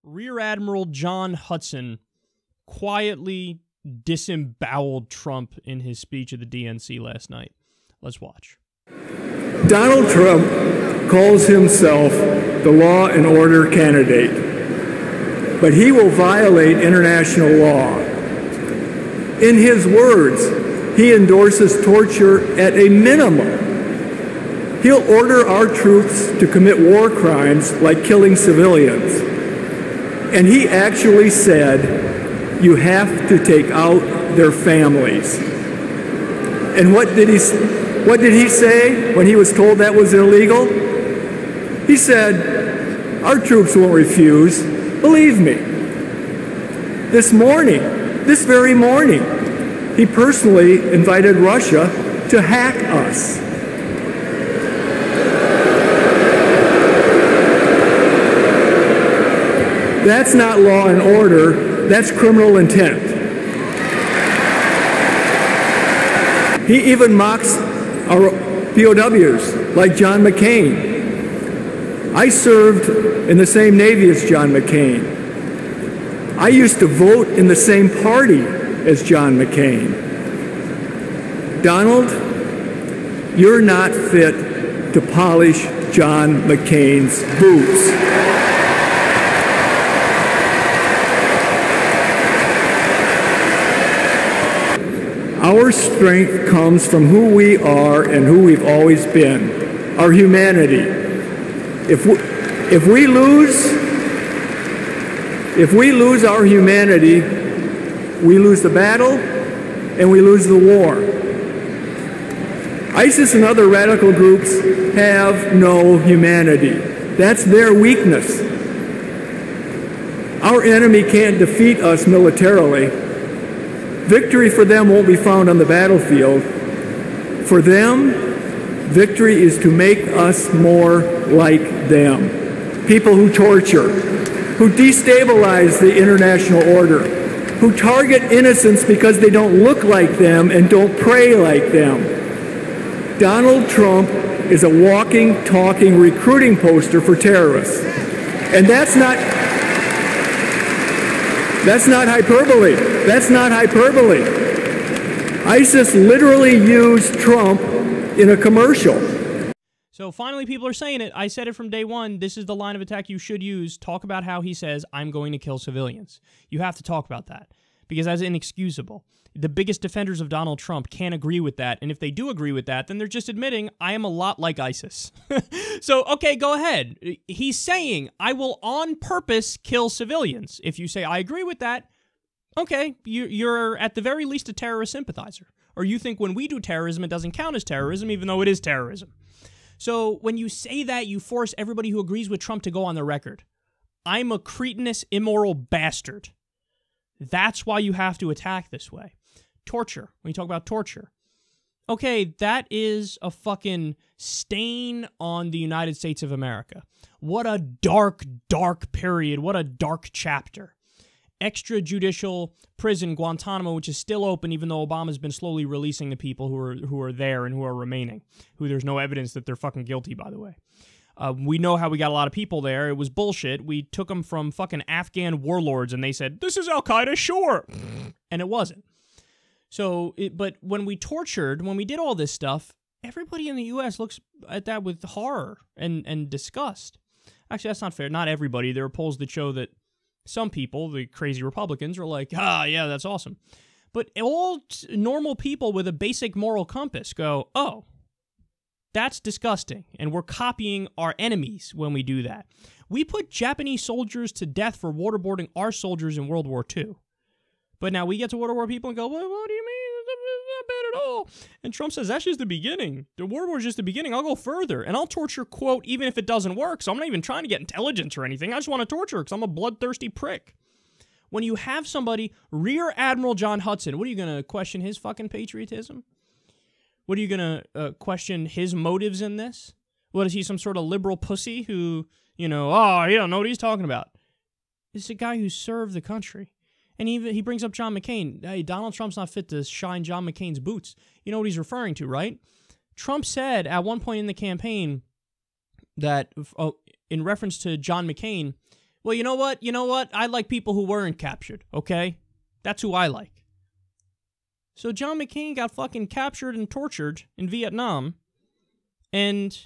Rear Admiral John Hutson quietly disemboweled Trump in his speech at the DNC last night. Let's watch. Donald Trump calls himself the law and order candidate, but he will violate international law. In his words, he endorses torture at a minimum. He'll order our troops to commit war crimes like killing civilians. And he actually said, you have to take out their families. And what did he say when he was told that was illegal? He said, our troops won't refuse. Believe me. This very morning, he personally invited Russia to hack us. That's not law and order, that's criminal intent. He even mocks our POWs like John McCain. I served in the same Navy as John McCain. I used to vote in the same party as John McCain. Donald, you're not fit to polish John McCain's boots. Our strength comes from who we are and who we've always been, our humanity. If we lose our humanity, we lose the battle and we lose the war. ISIS and other radical groups have no humanity. That's their weakness. Our enemy can't defeat us militarily. Victory for them won't be found on the battlefield. For them, victory is to make us more like them. People who torture, who destabilize the international order, who target innocents because they don't look like them and don't pray like them. Donald Trump is a walking, talking recruiting poster for terrorists. And that's not hyperbole. That's not hyperbole. ISIS literally used Trump in a commercial. So finally people are saying it. I said it from day one. This is the line of attack you should use. Talk about how he says, I'm going to kill civilians. You have to talk about that because that's inexcusable. The biggest defenders of Donald Trump can't agree with that. And if they do agree with that, then they're just admitting I am a lot like ISIS. So, okay, go ahead. He's saying I will on purpose kill civilians. If you say I agree with that, okay, you're at the very least a terrorist sympathizer. Or you think when we do terrorism, it doesn't count as terrorism, even though it is terrorism. So when you say that, you force everybody who agrees with Trump to go on the record. I'm a cretinous, immoral bastard. That's why you have to attack this way. Torture. When you talk about torture. Okay, that is a fucking stain on the United States of America. What a dark, dark period. What a dark chapter. Extrajudicial prison, Guantanamo, which is still open even though Obama's been slowly releasing the people who are there and who are remaining, who there's no evidence that they're fucking guilty, by the way. We know how we got a lot of people there. It was bullshit. We took them from fucking Afghan warlords and they said, this is Al-Qaeda, sure. And it wasn't. So, but when we did all this stuff, everybody in the U.S. looks at that with horror and disgust. Actually, that's not fair. Not everybody. There are polls that show that some people, the crazy Republicans, are like, yeah, that's awesome. But all normal people with a basic moral compass go, oh, that's disgusting. And we're copying our enemies when we do that. We put Japanese soldiers to death for waterboarding our soldiers in World War II. But now we get to waterboard people and go, well, what do you mean? It's not bad at all. And Trump says, that's just the beginning. The World War is just the beginning. I'll go further. And I'll torture, quote, even if it doesn't work. So I'm not even trying to get intelligence or anything. I just want to torture because I'm a bloodthirsty prick. When you have somebody, Rear Admiral John Hutson, what are you going to question his fucking patriotism? What are you going to question his motives in this? What, is he some sort of liberal pussy who, he don't know what he's talking about? This is a guy who served the country. And he brings up John McCain. Hey, Donald Trump's not fit to shine John McCain's boots. You know what he's referring to, right? Trump said at one point in the campaign that, in reference to John McCain, Well, you know what? You know what? I like people who weren't captured, okay? That's who I like. So John McCain got fucking captured and tortured in Vietnam, and,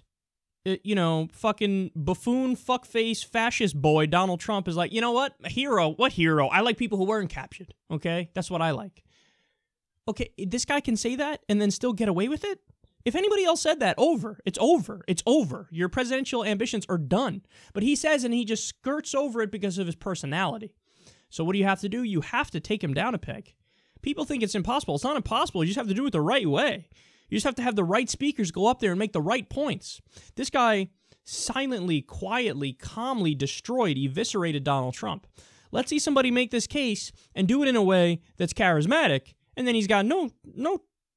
fucking buffoon, fuckface, fascist boy Donald Trump is like, you know what? A hero. What hero? I like people who weren't captured, okay? That's what I like. Okay, this guy can say that and then still get away with it? If anybody else said that, it's over. It's over. Your presidential ambitions are done. But he says, and he just skirts over it because of his personality. So what do you have to do? You have to take him down a peg. People think it's impossible. It's not impossible. You just have to do it the right way. You just have to have the right speakers go up there and make the right points. This guy silently, quietly, calmly destroyed, eviscerated Donald Trump. Let's see somebody make this case and do it in a way that's charismatic, and then he's got no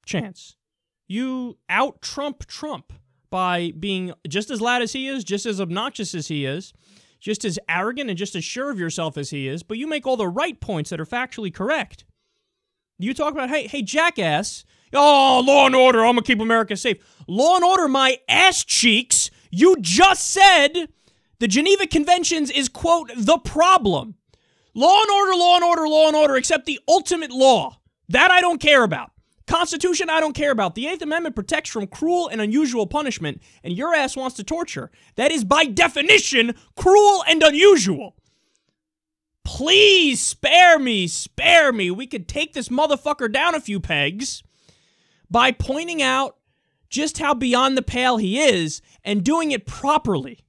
chance. You out-Trump Trump by being just as loud as he is, just as obnoxious as he is, just as arrogant and just as sure of yourself as he is, but you make all the right points that are factually correct. You talk about, hey, jackass, law and order, I'm going to keep America safe. Law and order, my ass cheeks. You just said the Geneva Conventions is, quote, the problem. Law and order, law and order, law and order, except the ultimate law. That I don't care about. Constitution, I don't care about. The 8th Amendment protects from cruel and unusual punishment, and your ass wants to torture. That is, by definition, cruel and unusual. Please spare me. We could take this motherfucker down a few pegs by pointing out just how beyond the pale he is and doing it properly.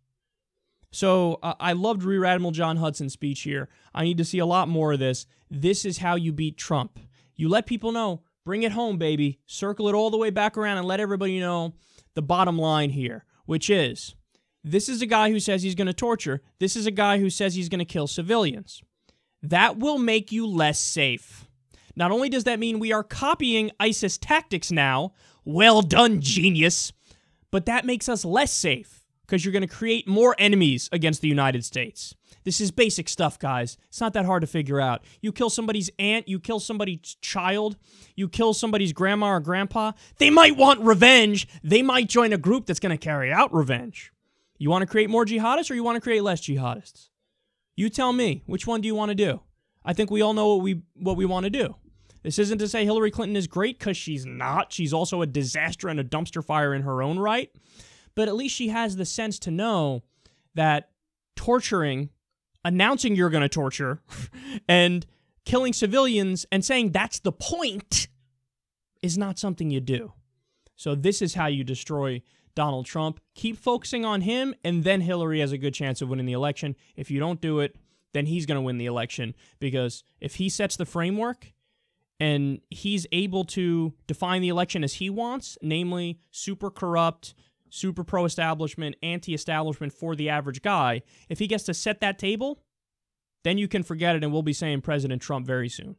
So I loved Rear Admiral John Hutson's speech here. I need to see a lot more of this. This is how you beat Trump. You let people know. Bring it home, baby. Circle it all the way back around and let everybody know the bottom line here, which is, this is a guy who says he's going to torture. This is a guy who says he's going to kill civilians. That will make you less safe. Not only does that mean we are copying ISIS tactics now, well done, genius, but that makes us less safe because you're going to create more enemies against the United States. This is basic stuff, guys. It's not that hard to figure out. You kill somebody's aunt, you kill somebody's child, you kill somebody's grandma or grandpa. They might want revenge. They might join a group that's going to carry out revenge. You want to create more jihadists or you want to create less jihadists? You tell me. Which one do you want to do? I think we all know what we want to do. This isn't to say Hillary Clinton is great, because she's not. She's also a disaster and a dumpster fire in her own right. But at least she has the sense to know that torturing, announcing you're going to torture, and killing civilians and saying that's the point is not something you do. So this is how you destroy Donald Trump. Keep focusing on him, and then Hillary has a good chance of winning the election. If you don't do it, then he's going to win the election, because if he sets the framework and he's able to define the election as he wants, namely super corrupt, super pro-establishment, anti-establishment for the average guy, if he gets to set that table, then you can forget it, and we'll be saying President Trump very soon.